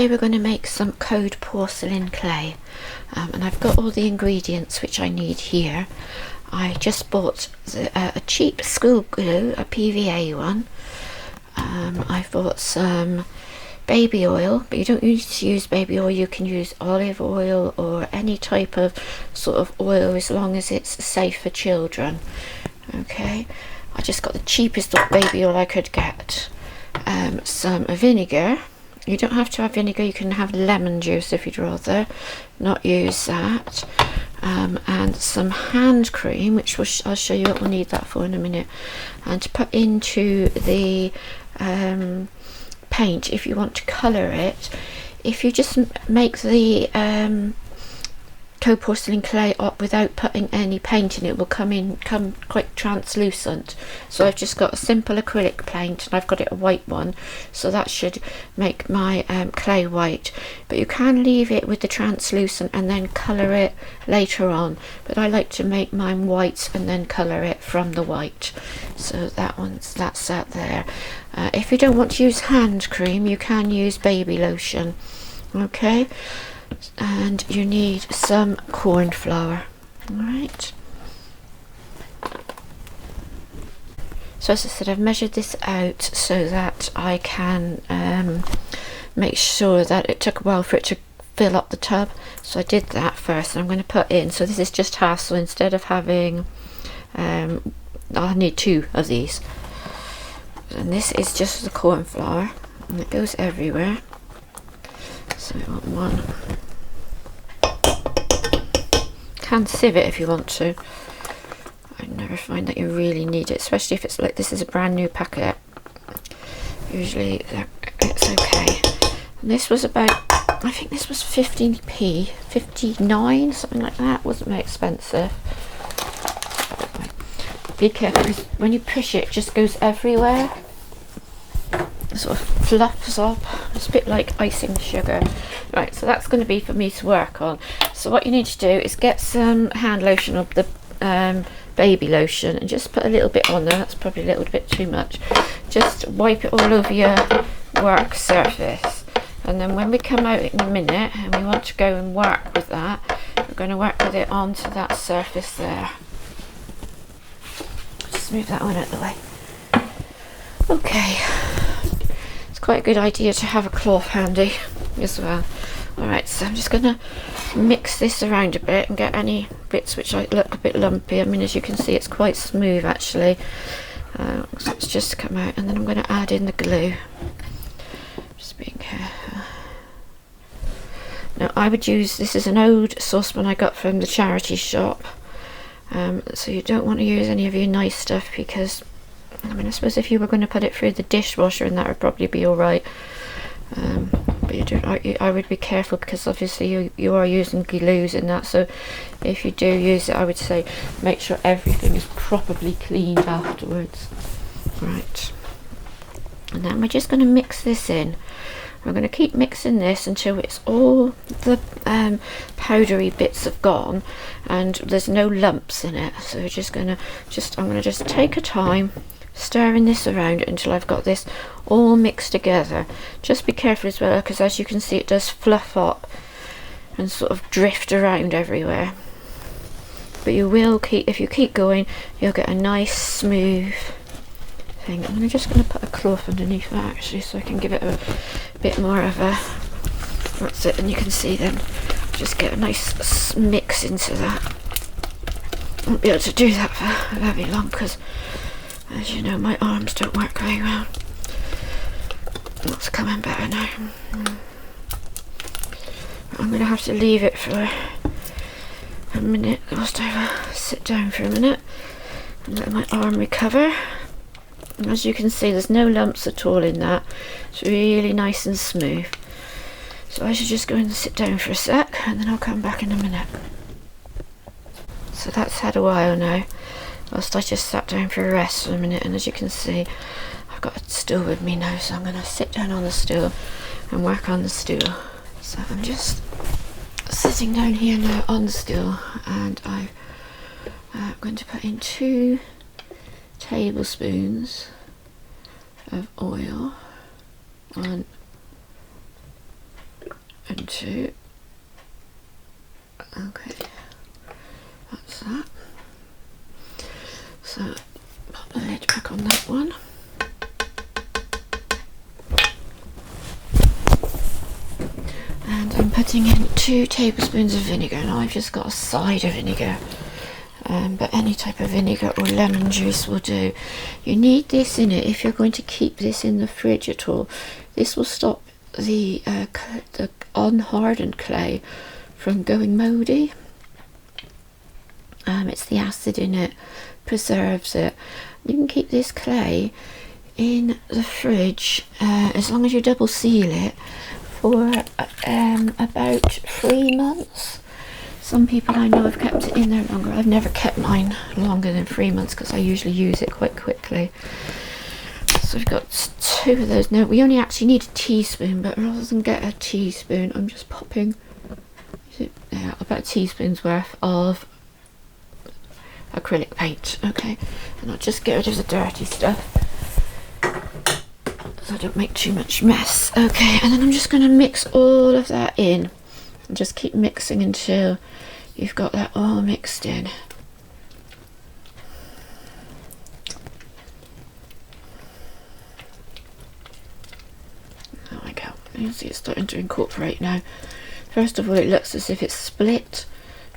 today we're going to make some cold porcelain clay, and I've got all the ingredients which I need here. I just bought a cheap school glue, a PVA one. I've bought some baby oil, but you don't need to use baby oil, you can use olive oil or any type of sort of oil as long as it's safe for children. Okay, I just got the cheapest of baby oil I could get. Some vinegar. You don't have to have vinegar, you can have lemon juice if you'd rather not use that. And some hand cream, which I'll show you what we'll need that for in a minute, and to put into the paint if you want to colour it. If you just make the cold porcelain clay up without putting any paint in, it will come quite translucent. So I've just got a simple acrylic paint, and I've got it a white one, so that should make my clay white. But you can leave it with the translucent and then colour it later on, but I like to make mine white and then colour it from the white. So that's that there. If you don't want to use hand cream, you can use baby lotion. Okay, and you need some corn flour. Alright, so as I said, I've measured this out so that I can make sure that it took a while for it to fill up the tub. So I did that first, and I'm going to put in, so this is just half, so instead of having I'll need 2 of these, and this is just the corn flour, and it goes everywhere. So I want 1. Can sieve it if you want to. I never find that you really need it, especially if it's like this is a brand new packet. Usually it's okay. And this was about, I think this was 15p, 59, something like that. It wasn't very expensive. Be careful, because when you push it, it just goes everywhere. It sort of fluffs up. It's a bit like icing sugar. Right, so that's going to be for me to work on. So what you need to do is get some hand lotion of the baby lotion, and just put a little bit on there. That's probably a little bit too much. Just wipe it all over your work surface, and then when we come out in a minute and we want to go and work with that, we're going to work with it onto that surface there. Just move that one out of the way. Okay, it's quite a good idea to have a cloth handy as well. Alright, so I'm just going to mix this around a bit and get any bits which look a bit lumpy. I mean, as you can see, it's quite smooth actually. So it's just come out, and then I'm going to add in the glue. Just being careful. Now I would use, this is an old saucepan I got from the charity shop. So you don't want to use any of your nice stuff, because I mean, I suppose if you were going to put it through the dishwasher, and that would probably be alright. But you don't. I would be careful, because obviously you are using glues in that. So if you do use it, I would say make sure everything is properly cleaned afterwards. Right. And then we're just going to mix this in. We're going to keep mixing this until it's all the powdery bits have gone and there's no lumps in it. So we're just going to I'm going to just take a time stirring this around until I've got this all mixed together. Just be careful as well, because as you can see, it does fluff up and sort of drift around everywhere. But you will keep, if you keep going, you'll get a nice smooth thing. I'm just going to put a cloth underneath that actually, so I can give it a bit more of a, that's it, and you can see then just get a nice mix into that. I won't be able to do that for very long, because as you know, my arms don't work very well. That's coming better now. I'm going to have to leave it for a minute whilst I sit down for a minute and let my arm recover. And as you can see, there's no lumps at all in that. It's really nice and smooth. So I should just go and sit down for a sec, and then I'll come back in a minute. So that's had a while now, whilst I just sat down for a rest for a minute, and as you can see, I've got a stool with me now, so I'm going to sit down on the stool and work on the stool. So I'm just sitting down here now on the stool, and I'm going to put in 2 tablespoons of oil on to, okay, that's that. So pop the lid back on that one. And I'm putting in 2 tablespoons of vinegar. Now I've just got a cider vinegar, but any type of vinegar or lemon juice will do. You need this in it if you're going to keep this in the fridge at all. This will stop the unhardened clay from going mouldy. It's the acid in it, preserves it. You can keep this clay in the fridge as long as you double seal it for about 3 months. Some people I know have kept it in there longer. I've never kept mine longer than 3 months because I usually use it quite quickly. So I've got 2 of those. Now we only actually need a teaspoon, but rather than get a teaspoon, I'm just popping about a teaspoon's worth of acrylic paint. Okay, and I'll just get rid of the dirty stuff so I don't make too much mess. Okay, and then I'm just going to mix all of that in and just keep mixing until you've got that all mixed in. There we go. You can see it's starting to incorporate now. First of all, it looks as if it's split,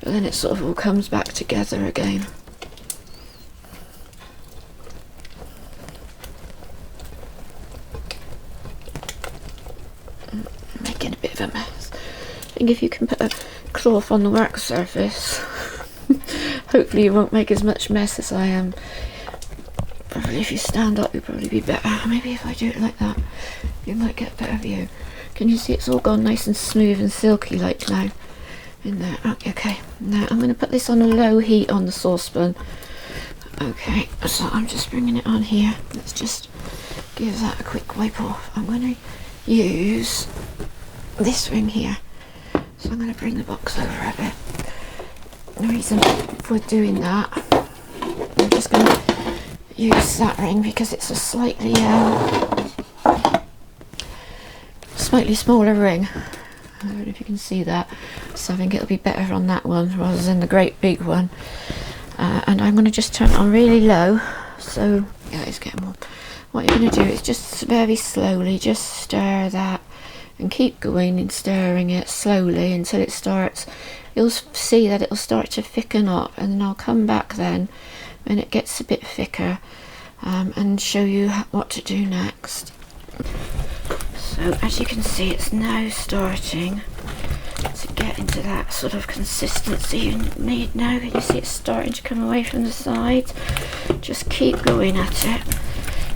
but then it sort of all comes back together again. Making a bit of a mess. I think if you can put a cloth on the work surface, hopefully you won't make as much mess as I am. Probably if you stand up, you'll probably be better. Maybe if I do it like that, you might get a better view. Can you see it's all gone nice and smooth and silky like now? In there. Okay, now I'm going to put this on a low heat on the saucepan. Okay, so I'm just bringing it on here. Let's just give that a quick wipe off. I'm going to use this ring here. So I'm going to bring the box over a bit. The reason for doing that, I'm just going to use that ring because it's a slightly smaller ring. I don't know if you can see that, so I think it'll be better on that one rather than the great big one. And I'm going to just turn it on really low, so yeah, it's getting warm. What you're going to do is just very slowly just stir that and keep going and stirring it slowly until it starts, you'll see that it'll start to thicken up, and then I'll come back then when it gets a bit thicker and show you what to do next. So as you can see, it's now starting to get into that sort of consistency you need now. Can you see it's starting to come away from the sides? Just keep going at it.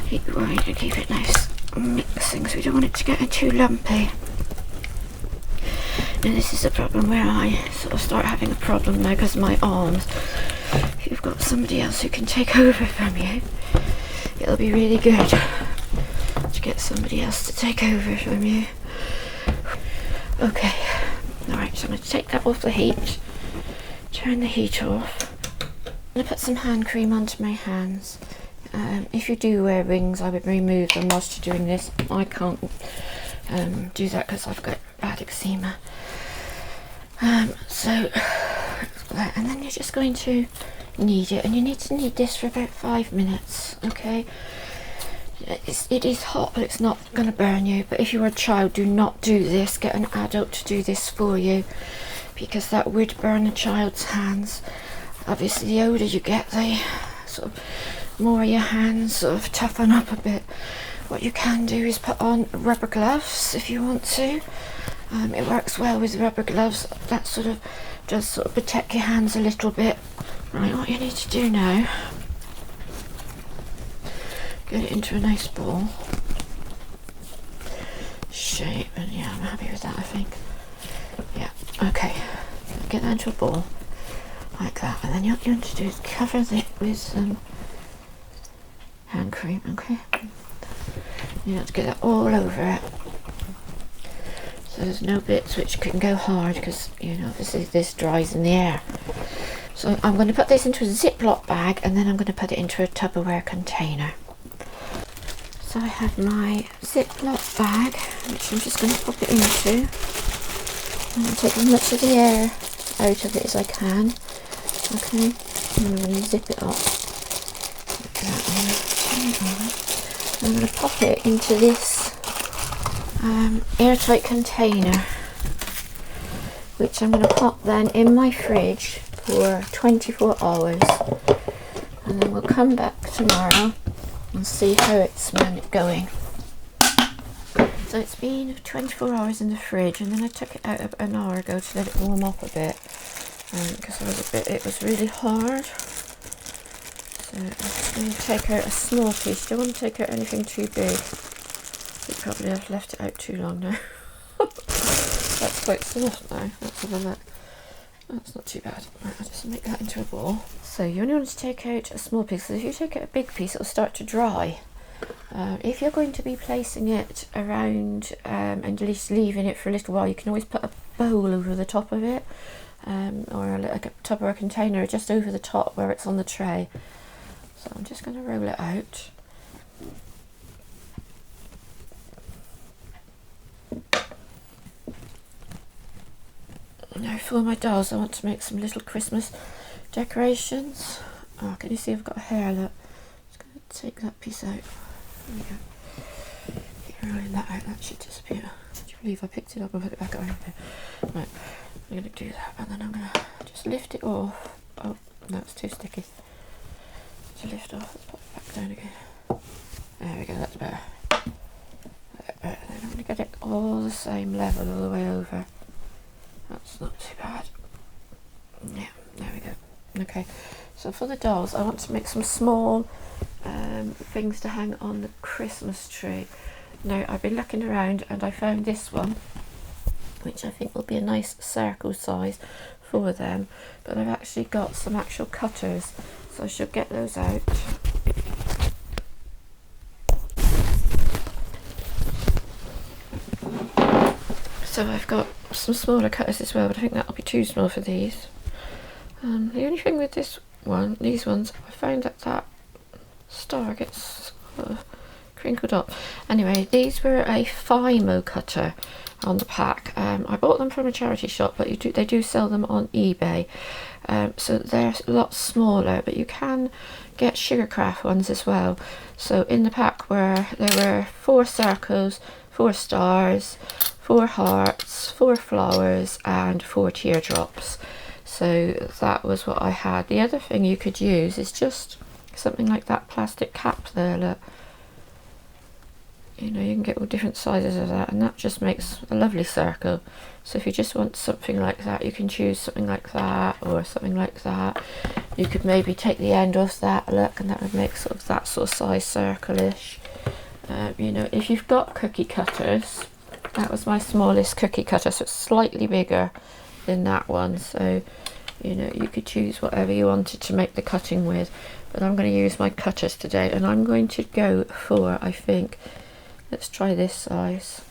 Keep going and keep it nice mixing, so we don't want it to get too lumpy. And this is a problem where I sort of start having a problem now because of my arms. If you've got somebody else who can take over from you, it'll be really good to get somebody else to take over from you. Okay, alright, so I'm going to take that off the heat, turn the heat off. I'm going to put some hand cream onto my hands. If you do wear rings, I would remove them whilst you're doing this. I can't do that because I've got bad eczema. And then you're just going to knead it, and you need to knead this for about 5 minutes, okay? It is hot, but it's not going to burn you. But if you're a child, do not do this. Get an adult to do this for you, because that would burn a child's hands. Obviously, the older you get, the sort of more your hands sort of toughen up a bit. What you can do is put on rubber gloves if you want to. It works well with rubber gloves. That sort of does sort of protect your hands a little bit. Right, what you need to do now, get it into a nice ball shape, and yeah, I'm happy with that, I think. Yeah, okay, get that into a ball like that, and then what you want to do is cover it with some hand cream, okay? You have to get that all over it, so there's no bits which can go hard, because you know this dries in the air. So I'm going to put this into a Ziploc bag, and then I'm going to put it into a Tupperware container. So I have my Ziploc bag, which I'm just going to pop it into. I'm going to take as much of the air out of it as I can. Okay, and I'm going to zip it up. I'm going to pop it into this airtight container, which I'm going to pop then in my fridge for 24 hours, and then we'll come back tomorrow and see how it's going. So it's been 24 hours in the fridge, and then I took it out about an hour ago to let it warm up a bit, because it was really hard. So I'm just going to take out a small piece. Don't want to take out anything too big. You probably have left it out too long now. That's quite soft now. Let's have a look. That's not too bad. Right, I'll just make that into a ball. So you only want to take out a small piece, because if you take out a big piece, it'll start to dry. If you're going to be placing it around and at least leaving it for a little while, you can always put a bowl over the top of it, or a top of a container just over the top where it's on the tray. So I'm just going to roll it out. Now for my dolls, I want to make some little Christmas decorations. Oh, can you see I've got a hair? Look. Just going to take that piece out. There we go. Keep rolling that out, that should disappear. Would you believe I picked it up and put it back over here? Right, I'm going to do that, and then I'm going to just lift it off. Oh, no, it's too sticky to lift off. Let's pop it back down again. There we go, that's better. And then I'm going to get it all the same level all the way over. That's not too bad. Yeah, there we go. Okay, so for the dolls, I want to make some small things to hang on the Christmas tree. Now, I've been looking around and I found this one, which I think will be a nice circle size for them, but I've actually got some actual cutters, so I should get those out. So I've got some smaller cutters as well, but I think that'll be too small for these. The only thing with these ones, I found that star gets sort of crinkled up. Anyway, these were a Fimo cutter on the pack. I bought them from a charity shop, but they do sell them on eBay. So they're a lot smaller, but you can get Sugarcraft ones as well. So in the pack there were 4 circles, 4 stars, 4 hearts, 4 flowers, and 4 teardrops. So that was what I had. The other thing you could use is just something like that plastic cap there, look. You know, you can get all different sizes of that, and that just makes a lovely circle. So if you just want something like that, you can choose something like that or something like that. You could maybe take the end off that, look, and that would make sort of that sort of size circle-ish. You know, if you've got cookie cutters, that was my smallest cookie cutter, so it's slightly bigger than that one. So, you know, you could choose whatever you wanted to make the cutting with. But I'm going to use my cutters today, and I'm going to go for, I think, let's try this size.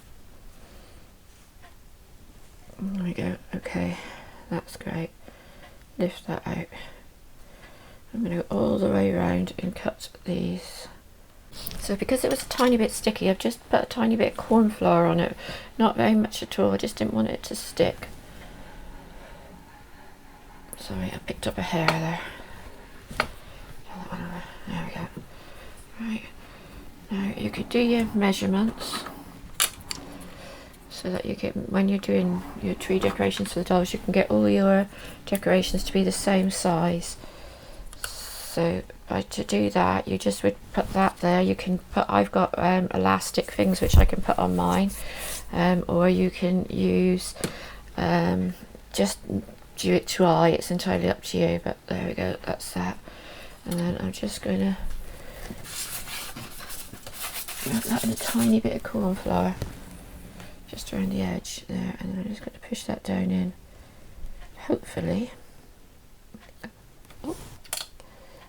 There we go. Okay, that's great. Lift that out. I'm going to go all the way around and cut these. So because it was a tiny bit sticky, I've just put a tiny bit of corn flour on it. Not very much at all, I just didn't want it to stick. Sorry, I picked up a hair there. That one over. There we go. Right, now you could do your measurements so that you get, when you're doing your tree decorations for the dolls, you can get all your decorations to be the same size. So to do that, you just would put that there. You can put, I've got elastic things which I can put on mine, or you can use just do it dry. It's entirely up to you, but there we go, that's that. And then I'm just going to put that in a tiny bit of corn flour just around the edge there, and then I'm just going to push that down in. Hopefully, oh,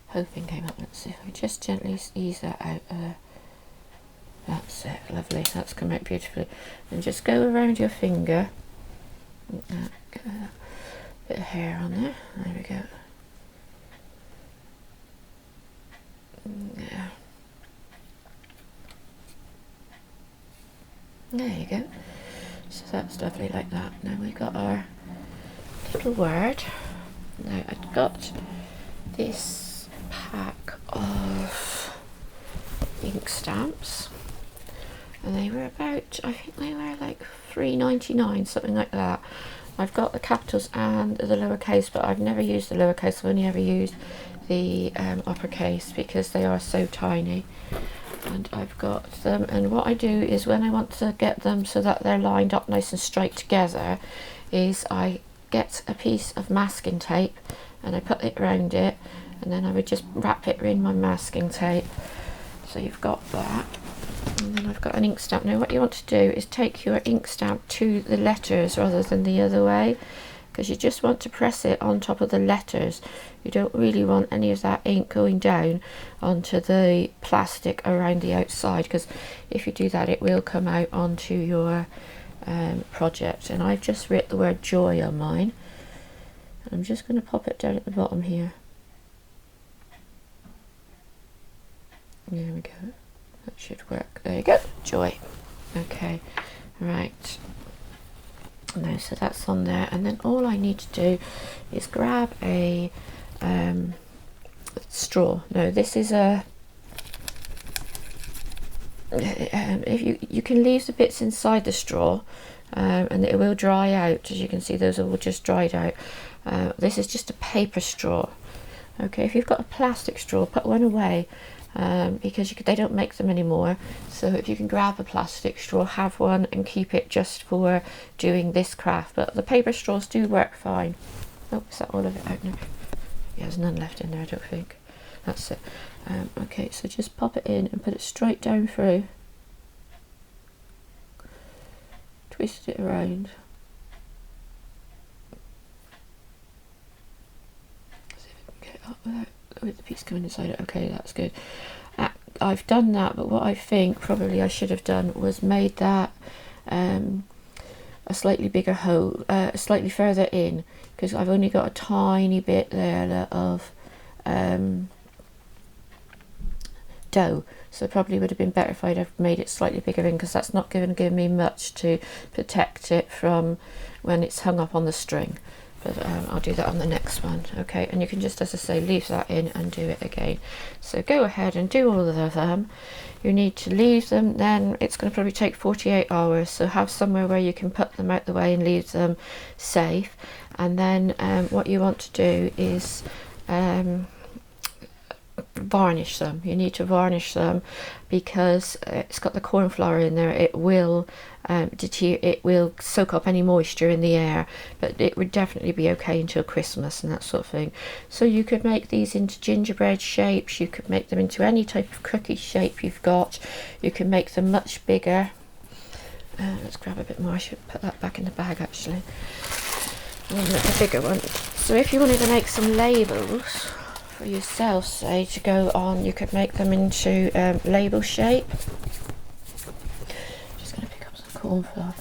hoping came up. Let's see if I just gently ease that out there. That's it, lovely, that's come out beautifully. And just go around your finger, get a bit of hair on there, there we go. Yeah. There you go. So So that's lovely like that. Now we've got our little word. Now I've got this pack of ink stamps, and they were about, I think they were like £3.99, something like that. I've got the capitals and the lowercase, but I've never used the lowercase. I've only ever used the uppercase because they are so tiny. And I've got them, and what I do is when I want to get them so that they're lined up nice and straight together, is I get a piece of masking tape and I put it around it, and then I would just wrap it in my masking tape. So you've got that, and then I've got an ink stamp. Now what you want to do is take your ink stamp to the letters rather than the other way, because you just want to press it on top of the letters. You don't really want any of that ink going down onto the plastic around the outside, because if you do that it will come out onto your project. And I've just written the word joy on mine. I'm just going to pop it down at the bottom here. There we go. That should work. There you go. Joy. Okay. Right. No, so that's on there, and then all I need to do is grab a straw. No, this is a if you can leave the bits inside the straw, and it will dry out. As you can see, those are all just dried out. This is just a paper straw. Okay, if you've got a plastic straw, put one away, because they don't make them anymore. So if you can grab a plastic straw, have one and keep it just for doing this craft. But the paper straws do work fine. Oh, is that all of it out now? Yeah, there's none left in there, I don't think. That's it. Okay, so just pop it in and put it straight down through. Twist it around. See if I can get it up with the piece coming inside it. Okay, that's good. I've done that, but what I think probably I should have done was made that a slightly bigger hole, slightly further in, because I've only got a tiny bit there of dough. So it probably would have been better if I'd have made it slightly bigger in, because that's not going to give me much to protect it from when it's hung up on the string. But I'll do that on the next one. Okay, and you can just, as I say, leave that in and do it again. So go ahead and do all of them. You need to leave them, then it's going to probably take 48 hours, so have somewhere where you can put them out the way and leave them safe. And then what you want to do is varnish them. You need to varnish them because it's got the corn flour in there. It will it will soak up any moisture in the air, but it would definitely be okay until Christmas and that sort of thing. So you could make these into gingerbread shapes, you could make them into any type of cookie shape you've got, you can make them much bigger. Let's grab a bit more. I should put that back in the bag actually. And then a bigger one. So if you wanted to make some labels for yourself, say, to go on, you could make them into label shape. Just going to pick up some corn flour.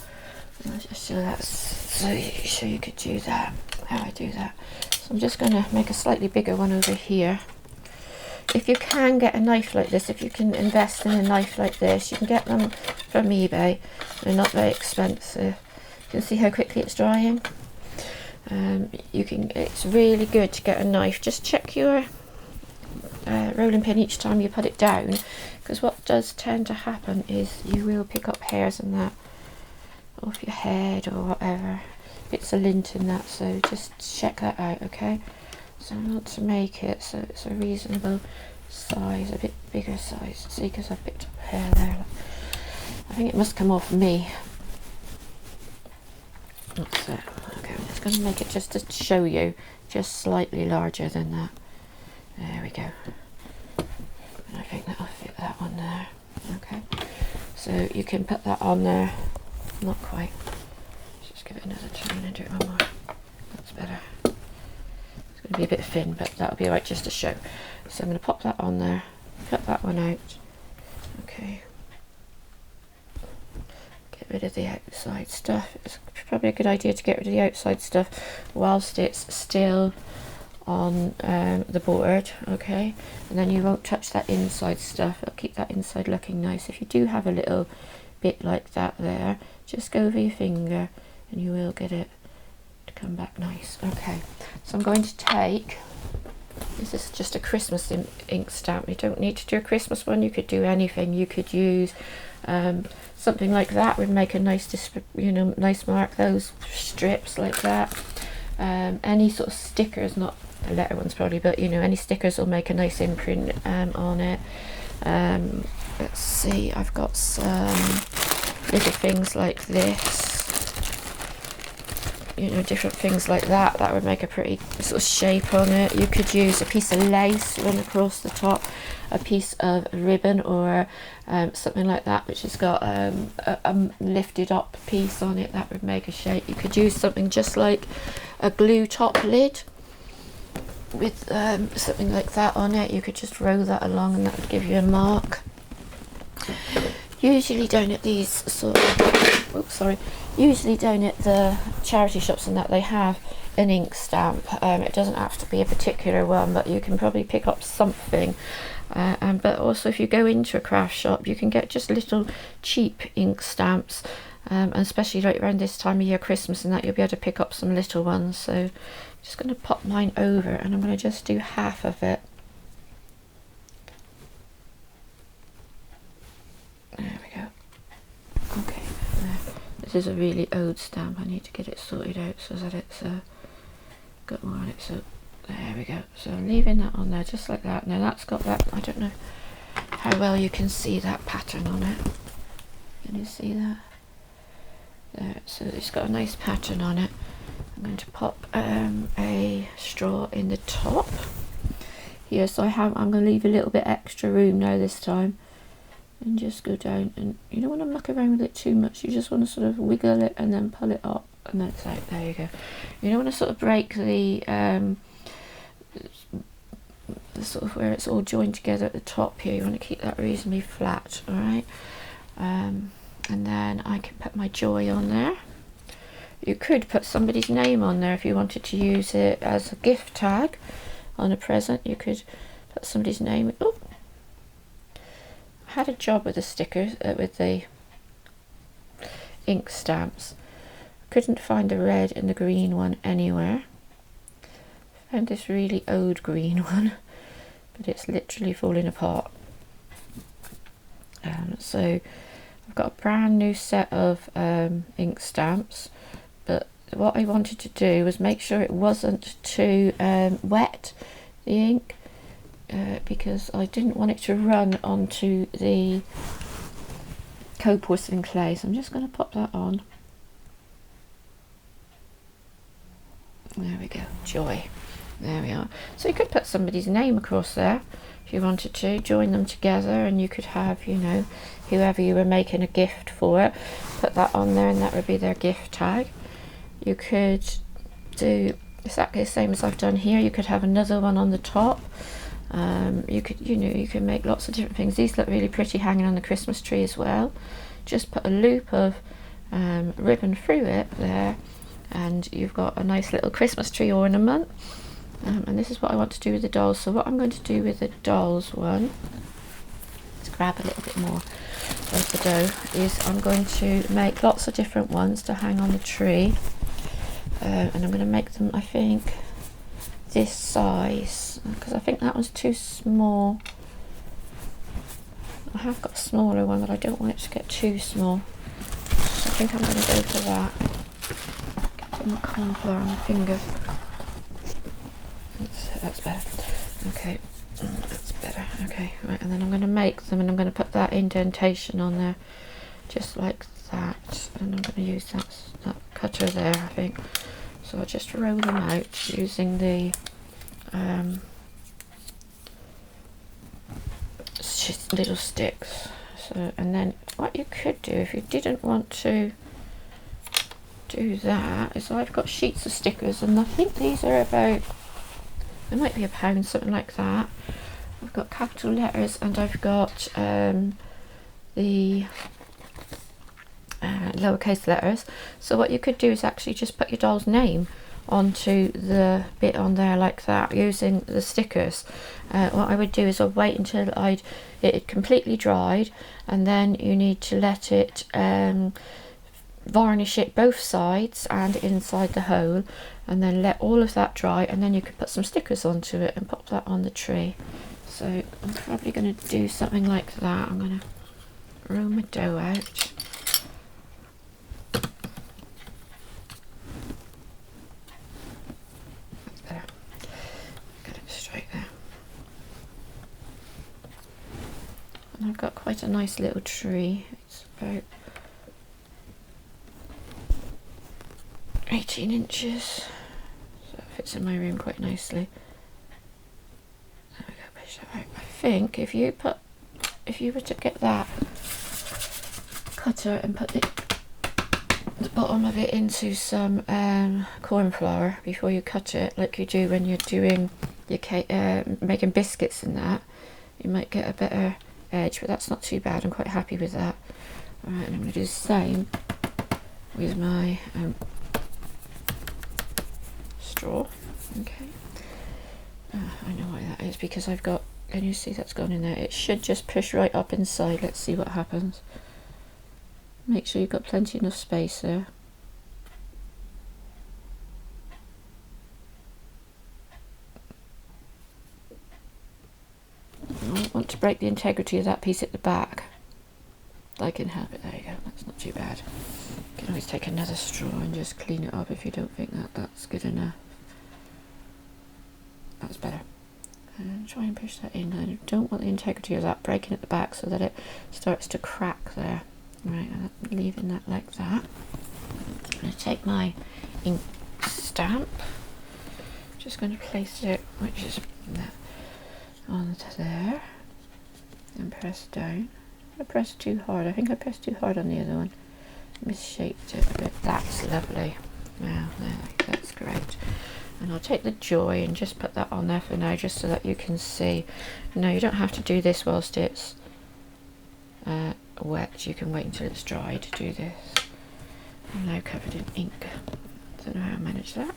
Just so that's so you could do that. How I do that. So I'm just going to make a slightly bigger one over here. If you can get a knife like this, if you can invest in a knife like this, you can get them from eBay. They're not very expensive. You can see how quickly it's drying. It's really good to get a knife. Just check your rolling pin each time you put it down, because what does tend to happen is you will pick up hairs and that off your head or whatever. Bits of lint in that, so just check that out. Okay, so I want to make it so it's a reasonable size, a bit bigger size. See, because I've picked up hair there. I think it must come off me. That's it. Okay, I'm just going to make it just to show you, just slightly larger than that. There we go. And I think that'll fit that one there. Okay, so you can put that on there. Not quite. Let's just give it another turn and do it one more. That's better. It's going to be a bit thin, but that'll be alright just to show. So I'm going to pop that on there, cut that one out. Okay. Get rid of the outside stuff. It's probably a good idea to get rid of the outside stuff whilst it's still on the board. Okay, and then you won't touch that inside stuff. It'll keep that inside looking nice. If you do have a little bit like that there, just go over your finger and you will get it to come back nice. Okay, so I'm going to take, this is just a Christmas ink stamp. You don't need to do a Christmas one, you could do anything. You could use something like that would make a nice, nice mark, those strips like that. Any sort of stickers, not the letter ones probably, but any stickers will make a nice imprint on it. Let's see, I've got some little things like this, different things like that would make a pretty sort of shape on it. You could use a piece of lace run across the top, a piece of ribbon, or something like that which has got a lifted up piece on it, that would make a shape. You could use something just like a glue top lid with something like that on it. You could just roll that along and that would give you a mark. Usually down at these sort of, usually down at the charity shops and that, they have an ink stamp. It doesn't have to be a particular one, but you can probably pick up something. But also if you go into a craft shop, you can get just little cheap ink stamps, and especially right around this time of year, Christmas and that, you'll be able to pick up some little ones. So I'm just going to pop mine over and I'm going to just do half of it. There we go. Okay, this is a really old stamp. I need to get it sorted out so that it's got more on it. So there we go. So I'm leaving that on there just like that. Now that's got that, I don't know how well you can see that pattern on it. Can you see that? There, so it's got a nice pattern on it. I'm going to pop a straw in the top here. So I'm going to leave a little bit extra room now this time. And just go down, and you don't want to muck around with it too much. You just want to sort of wiggle it and then pull it up, and that's out. There you go. You don't want to sort of break the sort of where it's all joined together at the top here. You want to keep that reasonably flat. All right. And then I can put my joy on there. You could put somebody's name on there if you wanted to use it as a gift tag on a present. You could put somebody's name. Oh. Had a job with the stickers, with the ink stamps. Couldn't find the red and the green one anywhere. Found this really old green one, but it's literally falling apart. So I've got a brand new set of ink stamps, but what I wanted to do was make sure it wasn't too wet, the ink. Because I didn't want it to run onto the cold porcelain clay. So I'm just going to pop that on. There we go, joy. There we are. So you could put somebody's name across there if you wanted to, join them together, and you could have, whoever you were making a gift for, put that on there and that would be their gift tag. You could do exactly the same as I've done here. You could have another one on the top. You could, you can make lots of different things. These look really pretty hanging on the Christmas tree as well. Just put a loop of ribbon through it there, and you've got a nice little Christmas tree ornament. And this is what I want to do with the dolls. So what I'm going to do with the dolls one, let's grab a little bit more of the dough, is I'm going to make lots of different ones to hang on the tree, and I'm going to make them, I think, this size, because I think that one's too small. I have got a smaller one, but I don't want it to get too small, so I think I'm going to go for that. Get some corn flour on my finger. That's better. Okay, that's better. Okay, right, and then I'm going to make them, and I'm going to put that indentation on there just like that, and I'm going to use that cutter there, I think. So I'll just roll them out using the little sticks. So, and then what you could do if you didn't want to do that is, I've got sheets of stickers, and I think these are about, there might be £1, something like that. I've got capital letters and I've got the lowercase letters. So what you could do is actually just put your doll's name onto the bit on there like that using the stickers. What I would do is I'd wait until it had completely dried, and then you need to let it varnish it both sides and inside the hole, and then let all of that dry, and then you can put some stickers onto it and pop that on the tree. So I'm probably going to do something like that. I'm going to roll my dough out. There. Get it straight there. And I've got quite a nice little tree. It's about 18 inches, so it fits in my room quite nicely. There we go, push that out. I think if you were to get that cutter and put the bottom of it into some corn flour before you cut it, like you do when you're doing your cake, making biscuits and that, you might get a better edge, but that's not too bad. I'm quite happy with that. Alright, and I'm going to do the same with my straw. Okay, I know why that is, because I've got, can you see that's gone in there? It should just push right up inside. Let's see what happens. Make sure you've got plenty enough space there. I don't want to break the integrity of that piece at the back. I can help it. There you go, that's not too bad. You can always take another straw and just clean it up if you don't think that that's good enough. That's better. And try and push that in. I don't want the integrity of that breaking at the back so that it starts to crack there. Right, I'm leaving that like that. I'm going to take my ink stamp. Just going to place it, which is that, onto there, and press down. I pressed too hard. I think I pressed too hard on the other one. Misshaped it a bit. That's lovely. Wow, there, that's great. And I'll take the joy and just put that on there for now, just so that you can see. No, you don't have to do this whilst it's wet. You can wait until it's dry to do this. I'm now covered in ink. Don't know how I manage that.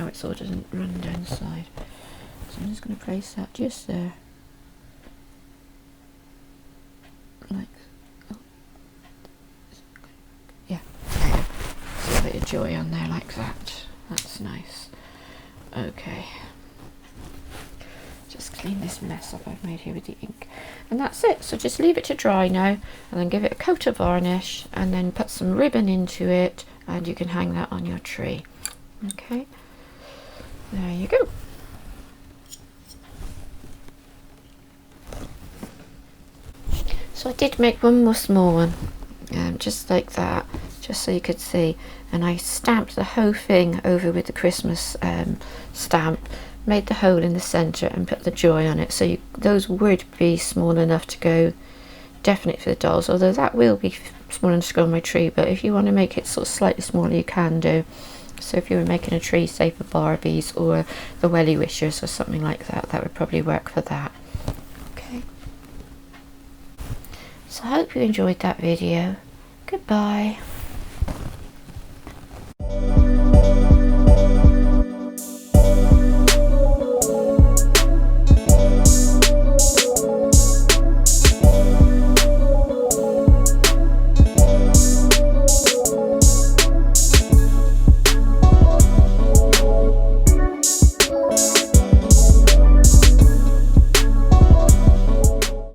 Oh, it all doesn't run down the side. So I'm just going to place that just there. Like, oh. Yeah, there. So a bit of joy on there like that. That's nice. Okay. Just clean this mess up I've made here with the ink. And that's it. So just leave it to dry now, and then give it a coat of varnish, and then put some ribbon into it, and you can hang that on your tree. Okay. There you go. So I did make one more small one, just like that, just so you could see. And I stamped the whole thing over with the Christmas stamp, made the hole in the centre and put the joy on it. So those would be small enough to go definite for the dolls, although that will be small enough to go on my tree. But if you want to make it sort of slightly smaller, you can do. So if you were making a tree, say for Barbies or the Welly Wishers or something like that, that would probably work for that. Okay. So I hope you enjoyed that video. Goodbye.